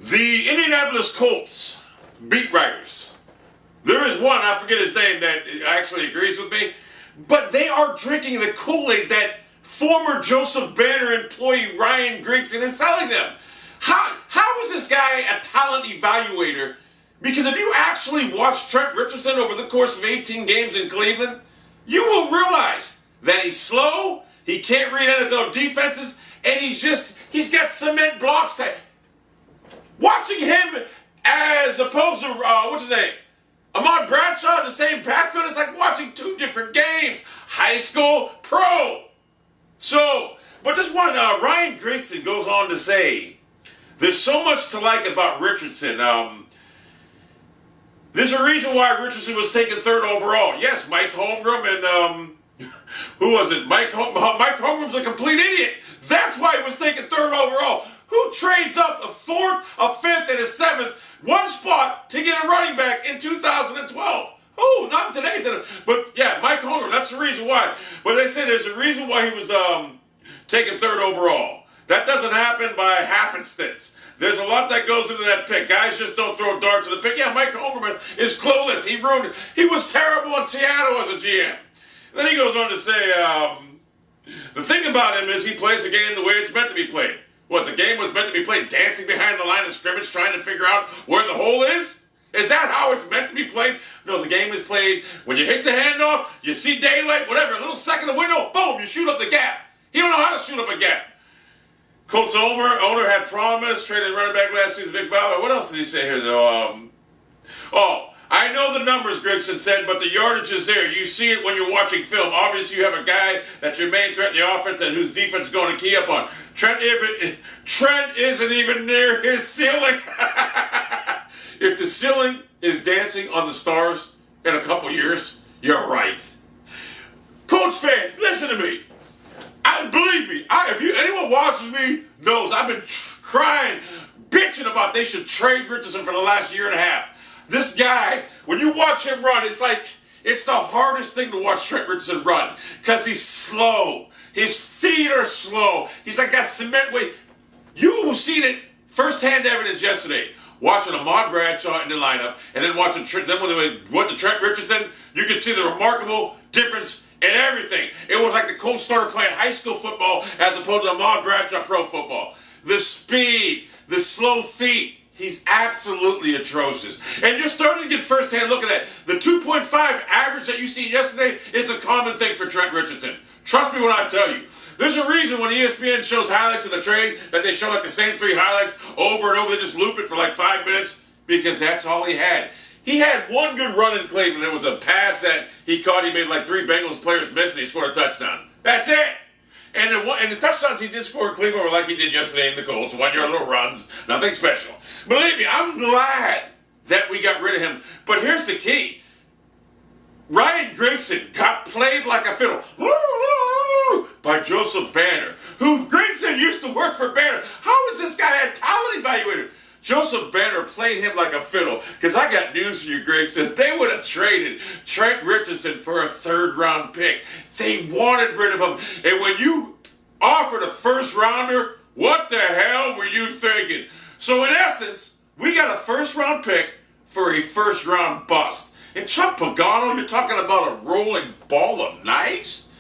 The Indianapolis Colts beat writers. There is one, I forget his name, that actually agrees with me, but they are drinking the Kool-Aid that former Joseph Banner employee Ryan Grigson is selling them. How is this guy a talent evaluator? Because if you actually watch Trent Richardson over the course of 18 games in Cleveland, you will realize that he's slow, he can't read NFL defenses, and he's got cement blocks that... Watching him as opposed to, what's his name? Ahmad Bradshaw in the same backfield is like watching two different games. High school, pro. So, but this one, Ryan Grigson goes on to say, there's so much to like about Richardson. There's a reason why Richardson was taken third overall. Yes, Mike Holmgren and, who was it? Mike Holmgren's a complete idiot. That's why he was taken third overall. Who trades up a fourth, a fifth, and a seventh, one spot to get a running back in 2012? Who? Not in today's. But yeah, Mike Holmgren, that's the reason why. But they say there's a reason why he was taken third overall. That doesn't happen by happenstance. There's a lot that goes into that pick. Guys just don't throw darts in the pick. Yeah, Mike Holmgren is clueless. He ruined it. He was terrible in Seattle as a GM. Then he goes on to say, the thing about him is he plays the game the way it's meant to be played. What, the game was meant to be played dancing behind the line of scrimmage trying to figure out where the hole is? Is that how it's meant to be played? No, the game is played when you hit the handoff, you see daylight, whatever, a little second of window, boom, you shoot up the gap. He don't know how to shoot up a gap. Colts owner had promised, traded running back last season, Vic Bauer. What else did he say here, though? I know the numbers, Grigson said, but the yardage is there. You see it when you're watching film. Obviously, you have a guy that's your main threat in the offense and whose defense is going to key up on. Trent isn't even near his ceiling. If the ceiling is dancing on the stars in a couple years, you're right. Colts fans, listen to me. Believe me, if anyone watches me knows I've been crying, bitching about they should trade Richardson for the last year and a half. This guy, when you watch him run, it's like, it's the hardest thing to watch Trent Richardson run. Because he's slow. His feet are slow. He's like got cement weight. You seen it firsthand evidence yesterday. Watching Ahmad Bradshaw in the lineup, and then watching then when they went to Trent Richardson, you could see the remarkable difference in everything. It was like the Colts started playing high school football as opposed to Ahmad Bradshaw pro football. The speed, the slow feet. He's absolutely atrocious. And you're starting to get first-hand look at that. The 2.5 average that you see yesterday is a common thing for Trent Richardson. Trust me when I tell you. There's a reason when ESPN shows highlights of the trade that they show like the same 3 highlights over and over. They just loop it for like 5 minutes because that's all he had. He had one good run in Cleveland. It was a pass that he caught. He made like 3 Bengals players miss and he scored a touchdown. That's it. And the touchdowns he did score in Cleveland were like he did yesterday in the Colts. 1-yard little runs. Nothing special. Believe me, I'm glad that we got rid of him. But here's the key. Ryan Grigson got played like a fiddle by Joseph Banner, who Grigson used to work for Banner. How is this guy a talent evaluator? Joseph Banner played him like a fiddle. Because I got news for you, Grigson. They would have traded Trent Richardson for a 3rd-round pick. They wanted rid of him. And when you offered a 1st-rounder, what the hell were you thinking? So in essence, we got a 1st-round pick for a 1st-round bust. And Chuck Pagano, you're talking about a rolling ball of knives?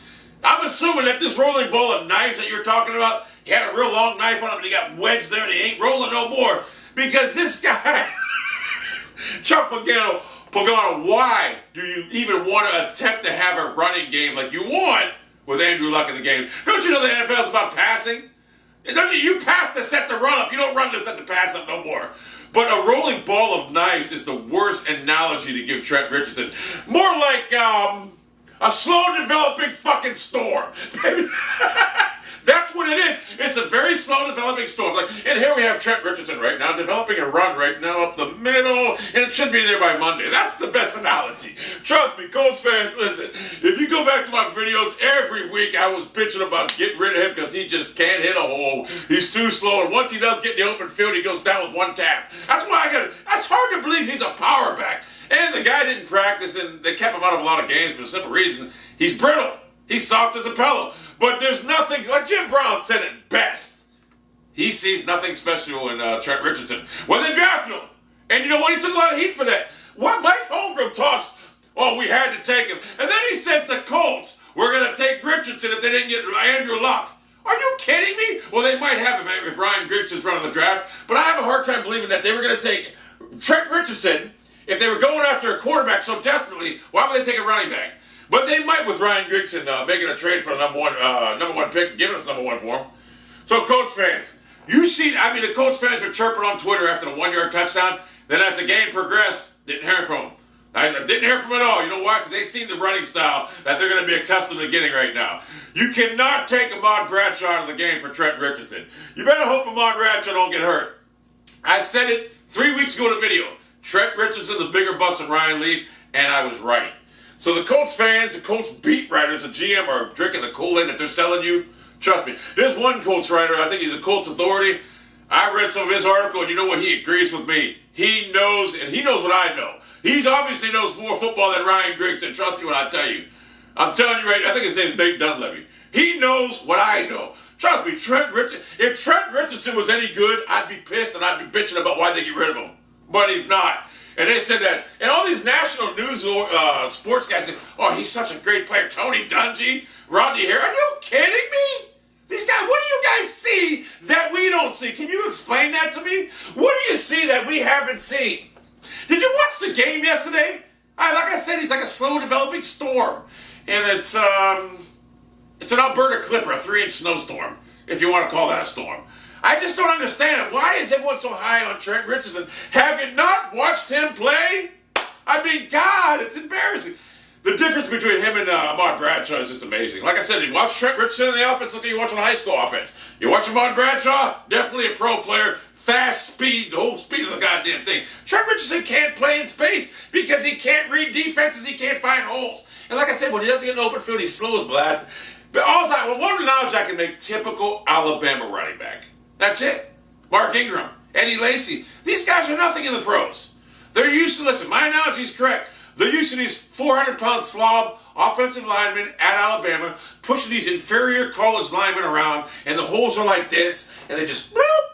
I'm assuming that this rolling ball of knives that you're talking about, he had a real long knife on him and he got wedged there and he ain't rolling no more. Because this guy, Chuck Pagano, why do you even want to attempt to have a running game like you want with Andrew Luck in the game? Don't you know the NFL is about passing? You pass to set the run up. You don't run to set the pass up no more. But a rolling ball of knives is the worst analogy to give Trent Richardson. More like a slow-developing fucking storm. That's what it is. It's a very slow-developing storm. And here we have Trent Richardson right now developing a run right now up the middle, and it should be there by Monday. That's the best analogy. Trust me, Colts fans, listen. If you go back to my videos, every week I was bitching about getting rid of him because he just can't hit a hole. He's too slow, and once he does get in the open field, he goes down with 1 tap. That's hard to believe he's a power back. And the guy didn't practice, and they kept him out of a lot of games for the simple reason he's brittle. He's soft as a pillow. But there's nothing, like Jim Brown said it best. he sees nothing special in Trent Richardson. When they drafted him. And you know what? He took a lot of heat for that. What Mike Holmgren talks, oh, we had to take him. And then he says the Colts were going to take Richardson if they didn't get Andrew Luck. Are you kidding me? Well, they might have if Ryan Griggson's running the draft, but I have a hard time believing that they were going to take Trent Richardson if they were going after a quarterback so desperately. Why would they take a running back? But they might with Ryan Grigson making a trade for a number one pick, giving us number one for him. So, Colts fans, you see, the Colts fans are chirping on Twitter after the 1-yard touchdown. Then as the game progressed, didn't hear from them. I didn't hear from them at all. You know why? Because they seen the running style that they're going to be accustomed to getting right now. You cannot take Ahmad Bradshaw out of the game for Trent Richardson. You better hope Ahmad Bradshaw don't get hurt. I said it 3 weeks ago in a video. Trent Richardson, the bigger bust than Ryan Leaf, and I was right. So the Colts fans, the Colts beat writers, the GM are drinking the Kool-Aid that they're selling you. Trust me. There's one Colts writer, I think he's a Colts authority. I read some of his article, and you know what? He agrees with me. He knows, and he knows what I know. He obviously knows more football than Ryan Grigson. Trust me when I tell you. I'm telling you right, I think his name's Nate Dunleavy. He knows what I know. Trust me, if Trent Richardson was any good, I'd be pissed and I'd be bitching about why they get rid of him. But he's not. And they said that, and all these national news sports guys say, oh, he's such a great player. Tony Dungy, Rodney Hare. Are you kidding me? These guys, what do you guys see that we don't see? Can you explain that to me? What do you see that we haven't seen? Did you watch the game yesterday? Like I said, he's like a slow developing storm. And it's an Alberta Clipper, a 3-inch snowstorm, if you want to call that a storm. I just don't understand it. Why is everyone so high on Trent Richardson? Have you not watched him play? God, it's embarrassing. The difference between him and Ahmad Bradshaw is just amazing. Like I said, you watch Trent Richardson in the offense, look at you watching a high school offense. You watch Ahmad Bradshaw, definitely a pro player, fast speed, the whole speed of the goddamn thing. Trent Richardson can't play in space because he can't read defenses, he can't find holes. And like I said, when he doesn't get an open field, he slows blast. But one knowledge I can make, typical Alabama running back. That's it. Mark Ingram, Eddie Lacy. These guys are nothing in the pros. They're used to, listen, my analogy is correct. They're used to these 400-pound slob offensive linemen at Alabama pushing these inferior college linemen around, and the holes are like this, and they just bloop.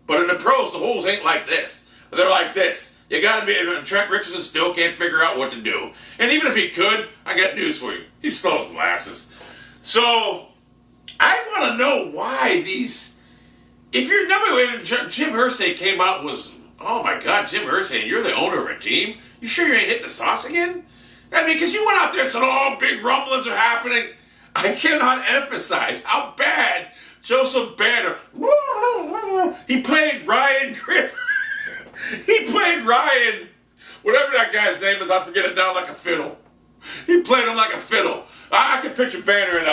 But in the pros, the holes ain't like this. They're like this. You gotta be, and Trent Richardson still can't figure out what to do. And even if he could, I got news for you. He slows molasses. So, I want to know why these, if you're number, Jim Irsay came out was, oh my God, Jim Irsay, you're the owner of a team? You sure you ain't hitting the sauce again? Because you went out there and said, oh, big rumblings are happening. I cannot emphasize how bad Joseph Banner, he played Ryan Griff. He played Ryan, whatever that guy's name is, I forget it now, like a fiddle. He played him like a fiddle. I can picture Banner and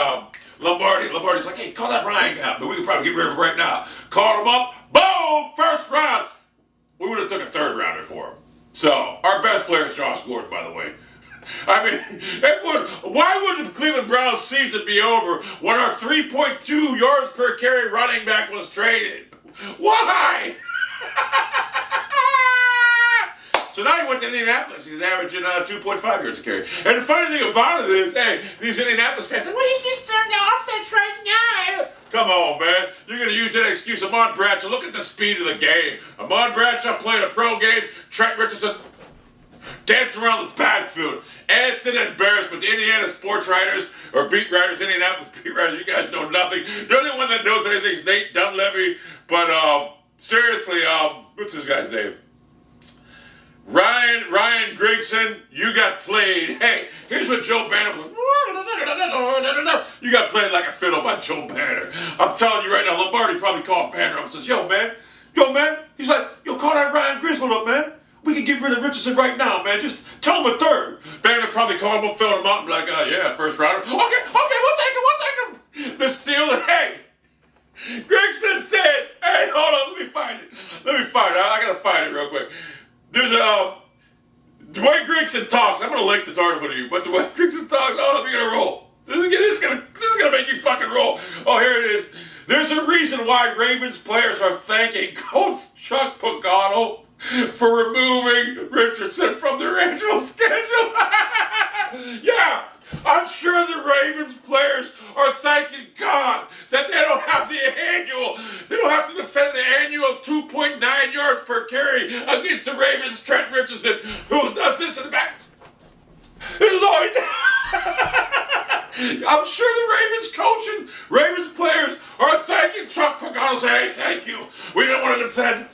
Lombardi. Lombardi's like, hey, call that Ryan guy, but we can probably get rid of him right now. Called him up, boom, first round. We would have took a third rounder for him. So, our best player is Josh Gordon, by the way. Why would the Cleveland Browns season be over when our 3.2 yards per carry running back was traded? Why? So now he went to Indianapolis. He's averaging 2.5 yards a carry. And the funny thing about it is, hey, these Indianapolis fans say, well, he just turned the offense right now. Come on, man. You're going to use that excuse. Ahmad Bradshaw, look at the speed of the game. Ahmad Bradshaw playing a pro game. Trent Richardson dancing around the backfield. And it's an embarrassment. The Indiana sports writers, or beat writers, Indianapolis beat writers, you guys know nothing. The only one that knows anything is Nate Dunleavy. But seriously, what's this guy's name? Ryan Grigson, you got played. Hey, here's what Joe Banner was like. You got played like a fiddle by Joe Banner. I'm telling you right now, Lombardi probably called Banner up and says, yo, man. He's like, yo, call that Ryan Grigson up, man. We can get rid of Richardson right now, man. Just tell him a third. Banner probably called him up, filled him out, and be like, yeah, first rounder. Okay, we'll take him. The Steelers, hey. Grigson said, hey, hold on, let me find it. I got to find it real quick. There's Dwayne Grigson talks. I'm going to link this article to you, but Dwayne Grigson talks. Oh, we're going to roll. This is gonna make you fucking roll. Oh, here it is. There's a reason why Ravens players are thanking Coach Chuck Pagano for removing Richardson from their annual schedule. Yeah, I'm sure the Ravens players are thanking God that they don't have to defend 1.9 yards per carry against the Ravens. Trent Richardson, who does this in the back. This is all he does. I'm sure the Ravens coach and Ravens players are thanking Chuck Pagano, saying, hey, thank you. We don't want to defend.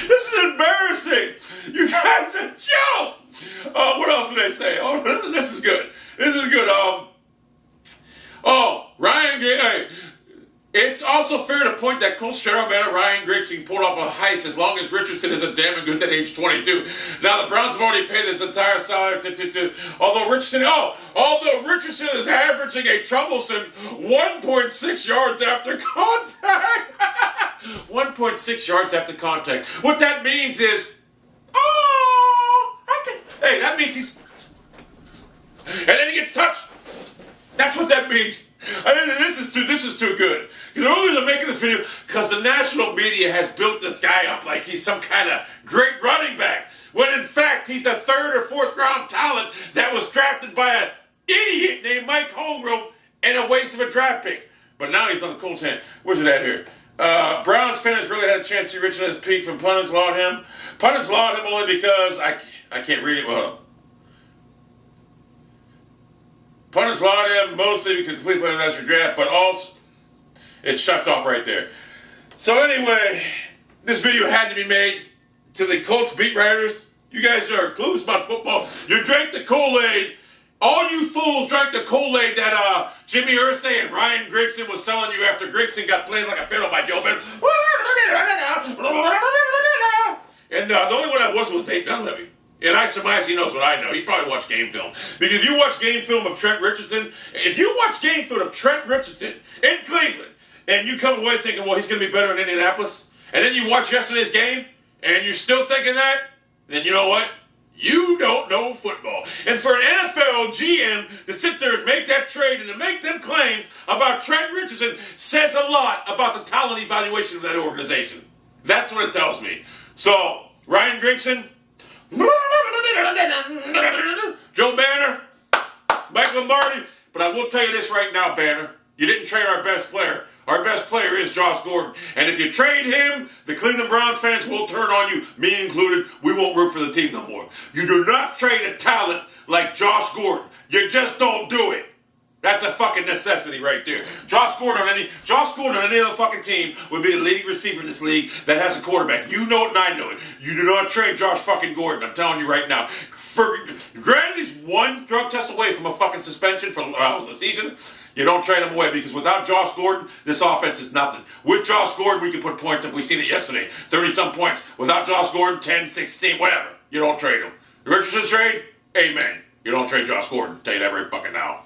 This is embarrassing. You guys are joke. What else did they say? Oh, this is good. This is good. Ryan Gray. It's also fair to point that Colts general manager Ryan Grigson pulled off a heist as long as Richardson is a damn good at age 22. Now the Browns have already paid this entire salary although Richardson is averaging a troublesome 1.6 yards after contact. 1.6 yards after contact. What that means is, okay. Hey, that means he's, and then he gets touched. That's what that means. I mean, this is too good. Because only they're making this video because the national media has built this guy up like he's some kind of great running back. When in fact, he's a 3rd or 4th round talent that was drafted by an idiot named Mike Holmgren and a waste of a draft pick. But now he's on the Colts' hand. Where's it at here? Browns fans really had a chance to see Richardson at his peak from pundits laud him. Pundits laud him only because I can't read it well. Pundits laud him mostly because complete player that's your draft, but also it shuts off right there. So anyway, this video had to be made to the Colts beat writers. You guys are clueless about football. You drank the Kool-Aid. All you fools drank the Kool-Aid that Jimmy Irsay and Ryan Grigson was selling you after Grigson got played like a fiddle by Joe Biden. And the only one that was Dave Dunleavy. And I surmise he knows what I know. He probably watched game film. Because if you watch game film of Trent Richardson, in Cleveland, and you come away thinking, well, he's going to be better in Indianapolis, and then you watch yesterday's game, and you're still thinking that, then you know what? You don't know football. And for an NFL GM to sit there and make that trade and to make them claims about Trent Richardson says a lot about the talent evaluation of that organization. That's what it tells me. So, Ryan Grigson, Joe Banner, Mike Lombardi, but I will tell you this right now, Banner. You didn't trade our best player. Our best player is Josh Gordon. And if you trade him, the Cleveland Browns fans will turn on you, me included. We won't root for the team no more. You do not trade a talent like Josh Gordon. You just don't do it. That's a fucking necessity right there. Josh Gordon on any other fucking team would be the leading receiver in this league that has a quarterback. You know it and I know it. You do not trade Josh fucking Gordon. I'm telling you right now. Granted, he's one drug test away from a fucking suspension for the season. You don't trade him away because without Josh Gordon, this offense is nothing. With Josh Gordon, we can put points up. We seen it yesterday. 30-some points. Without Josh Gordon, 10, 16, whatever. You don't trade him. The Richardson trade? Amen. You don't trade Josh Gordon. Tell you that right fucking now.